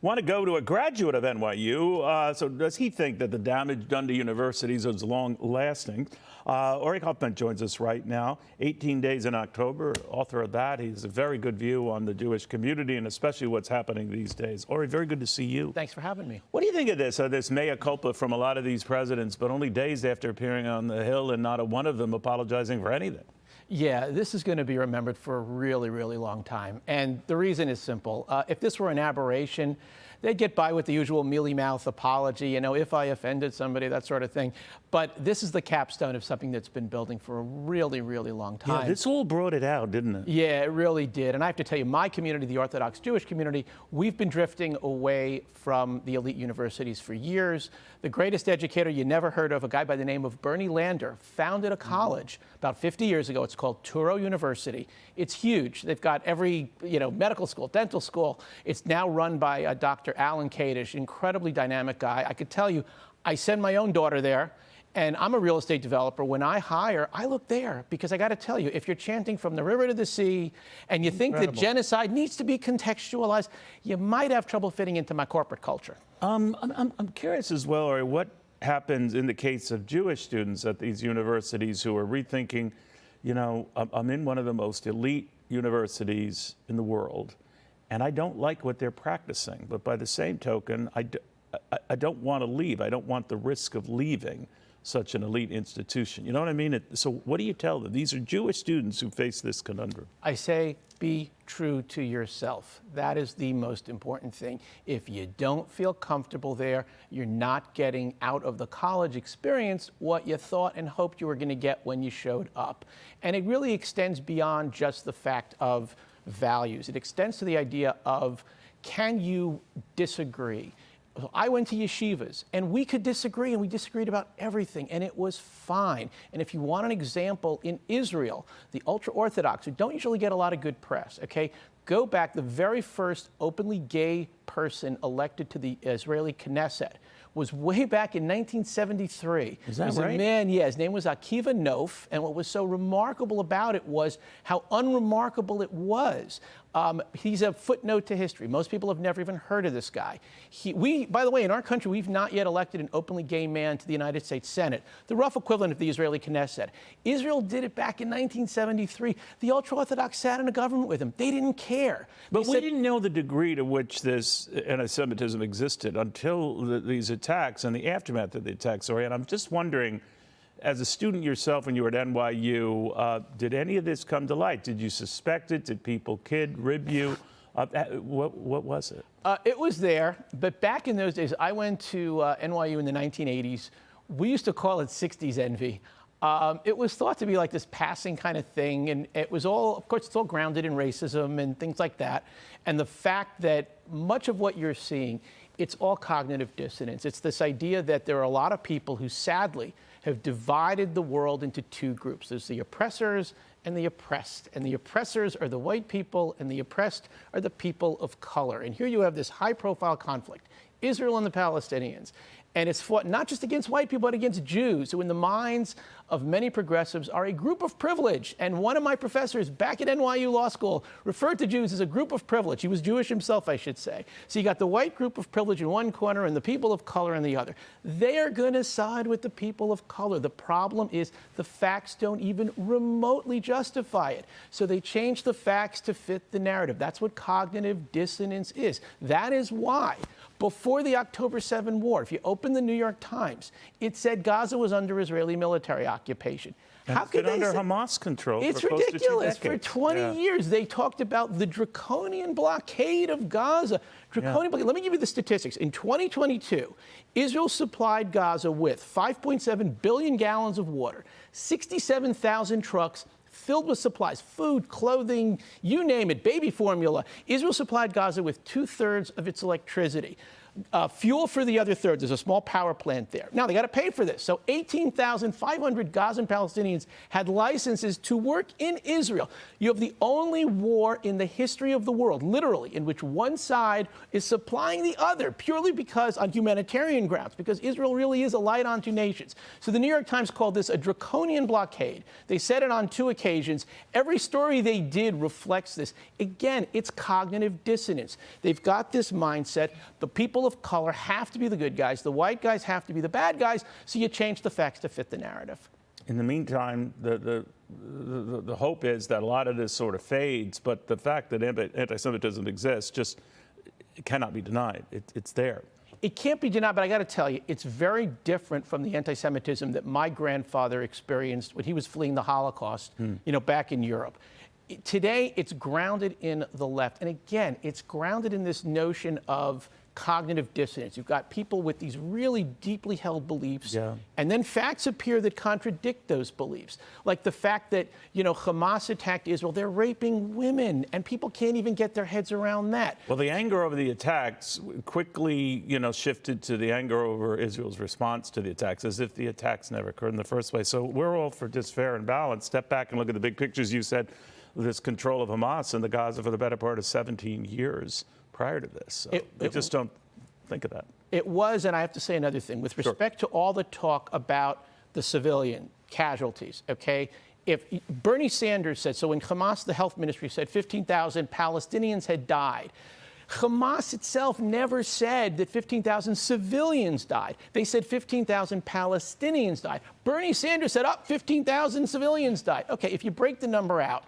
want to go to a graduate of NYU. So does he think that the damage done to universities is long-lasting? Uri Kaufman joins us right now. 18 Days in October, author of that. He has a very good view on the Jewish community and especially what's happening these days. Uri, very good to see you. Thanks for having me. What do you think of this mea culpa from a lot of these presidents, but only days after appearing on the Hill and not a one of them apologizing for anything? Yeah, this is going to be remembered for a really, really long time. And the reason is simple. If this were an aberration, they'd get by with the usual mealy-mouth apology, you know, if I offended somebody, that sort of thing. But this is the capstone of something that's been building for a really, really long time. Yeah, this all brought it out, didn't it? Yeah, it really did. And I have to tell you, my community, the Orthodox Jewish community, we've been drifting away from the elite universities for years. The greatest educator you never heard of, a guy by the name of Bernie Lander, founded a college about 50 years ago. It's called Touro University. It's huge. They've got every, medical school, dental school. It's now run by Dr. Alan Kadish, incredibly dynamic guy. I could tell you, I send my own daughter there. And I'm a real estate developer. When I hire, I look there because I got to tell you, if you're chanting from the river to the sea and you think that genocide needs to be contextualized, you might have trouble fitting into my corporate culture. I'm curious as well, Uri, what happens in the case of Jewish students at these universities who are rethinking, I'm in one of the most elite universities in the world, and I don't like what they're practicing. But by the same token, I don't want to leave. I don't want the risk of leaving such an elite institution. You know what I mean? So what do you tell them? These are Jewish students who face this conundrum. I say, be true to yourself. That is the most important thing. If you don't feel comfortable there, you're not getting out of the college experience what you thought and hoped you were going to get when you showed up. And it really extends beyond just the fact of values. It extends to the idea of, can you disagree? I went to yeshivas, and we could disagree, and we disagreed about everything, and it was fine. And if you want an example, in Israel, the ultra-Orthodox, who don't usually get a lot of good press, okay, go back, the very first openly gay person elected to the Israeli Knesset was way back in 1973. Is that right? A man, yeah, his name was Akiva Nof, and what was so remarkable about it was how unremarkable it was. He's a footnote to history. Most people have never even heard of this guy. By the way, in our country, we've not yet elected an openly gay man to the United States Senate, the rough equivalent of the Israeli Knesset. Israel did it back in 1973. The ultra-Orthodox sat in a government with him. They didn't care. But we didn't know the degree to which this anti-Semitism existed until these attacks and the aftermath of the attacks. And I'm just wondering, as a student yourself when you were at NYU, did any of this come to light? Did you suspect it? Did people rib you? What was it? It was there, but back in those days, I went to NYU in the 1980s. We used to call it 60s envy. It was thought to be like this passing kind of thing, and it was all, of course, it's all grounded in racism and things like that. And the fact that much of what you're seeing, it's all cognitive dissonance. It's this idea that there are a lot of people who sadly have divided the world into two groups. There's the oppressors and the oppressed. And the oppressors are the white people, and the oppressed are the people of color. And here you have this high-profile conflict, Israel and the Palestinians. And it's fought not just against white people, but against Jews, who in the minds of many progressives are a group of privilege. And one of my professors back at NYU Law School referred to Jews as a group of privilege. He was Jewish himself, I should say. So you got the white group of privilege in one corner and the people of color in the other. They are going to side with the people of color. The problem is the facts don't even remotely justify it. So they change the facts to fit the narrative. That's what cognitive dissonance is. That is why, before the October 7 war, if you open the New York Times, it said Gaza was under Israeli military occupation. How could they under Hamas control? It's for ridiculous. Close to 2 decades. For 20 years, they talked about the draconian blockade of Gaza. Draconian blockade. Let me give you the statistics. In 2022, Israel supplied Gaza with 5.7 billion gallons of water, 67,000 trucks filled with supplies, food, clothing, you name it, baby formula. Israel supplied Gaza with 2/3 of its electricity. Fuel for the other third. There's a small power plant there. Now, they got to pay for this. So 18,500 Gazan Palestinians had licenses to work in Israel. You have the only war in the history of the world, literally, in which one side is supplying the other purely because on humanitarian grounds, because Israel really is a light on two nations. So the New York Times called this a draconian blockade. They said it on 2 occasions. Every story they did reflects this. Again, it's cognitive dissonance. They've got this mindset. The people of color have to be the good guys. The white guys have to be the bad guys. So you change the facts to fit the narrative. In the meantime, the hope is that a lot of this sort of fades, but the fact that anti-Semitism exists just cannot be denied. It's there. It can't be denied, but I got to tell you, it's very different from the anti-Semitism that my grandfather experienced when he was fleeing the Holocaust, back in Europe. Today, it's grounded in the left. And again, it's grounded in this notion of cognitive dissonance. You've got people with these really deeply held beliefs, and then facts appear that contradict those beliefs. Like the fact that, Hamas attacked Israel, they're raping women, and people can't even get their heads around that. Well, the anger over the attacks quickly, shifted to the anger over Israel's response to the attacks, as if the attacks never occurred in the first place. So we're all for just fair and balanced. Step back and look at the big pictures. You said this control of Hamas in the Gaza for the better part of 17 years prior to this. So they just don't think of that. It was, and I have to say another thing. With respect to all the talk about the civilian casualties, okay? If Bernie Sanders said, so when Hamas, the health ministry, said 15,000 Palestinians had died, Hamas itself never said that 15,000 civilians died. They said 15,000 Palestinians died. Bernie Sanders said, 15,000 civilians died. Okay, if you break the number out,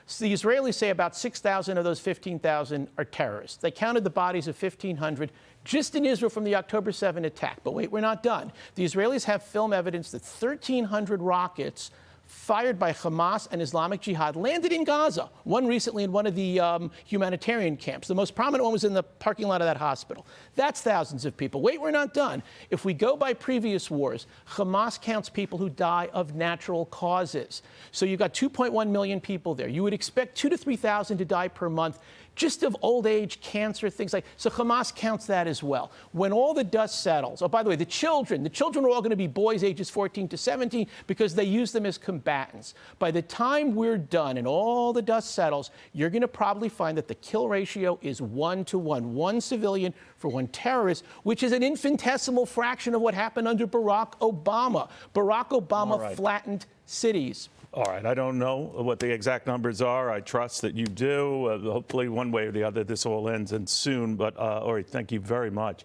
so the Israelis say about 6,000 of those 15,000 are terrorists. They counted the bodies of 1,500 just in Israel from the October 7 attack. But wait, we're not done. The Israelis have film evidence that 1,300 rockets fired by Hamas and Islamic Jihad landed in Gaza, one recently in one of the humanitarian camps. The most prominent one was in the parking lot of that hospital. That's thousands of people. Wait, we're not done. If we go by previous wars, Hamas counts people who die of natural causes. So you've got 2.1 million people there. You would expect 2,000 to 3,000 to die per month just of old age, cancer, things like, so Hamas counts that as well. When all the dust settles, oh, by the way, the children are all going to be boys ages 14 to 17 because they use them as combatants. By the time we're done and all the dust settles, you're going to probably find that the kill ratio is 1 to 1, 1 civilian for 1 terrorist, which is an infinitesimal fraction of what happened under Barack Obama. Barack Obama flattened cities. All right, I don't know what the exact numbers are. I trust that you do. Hopefully, one way or the other, this all ends and soon. But, Uri, thank you very much.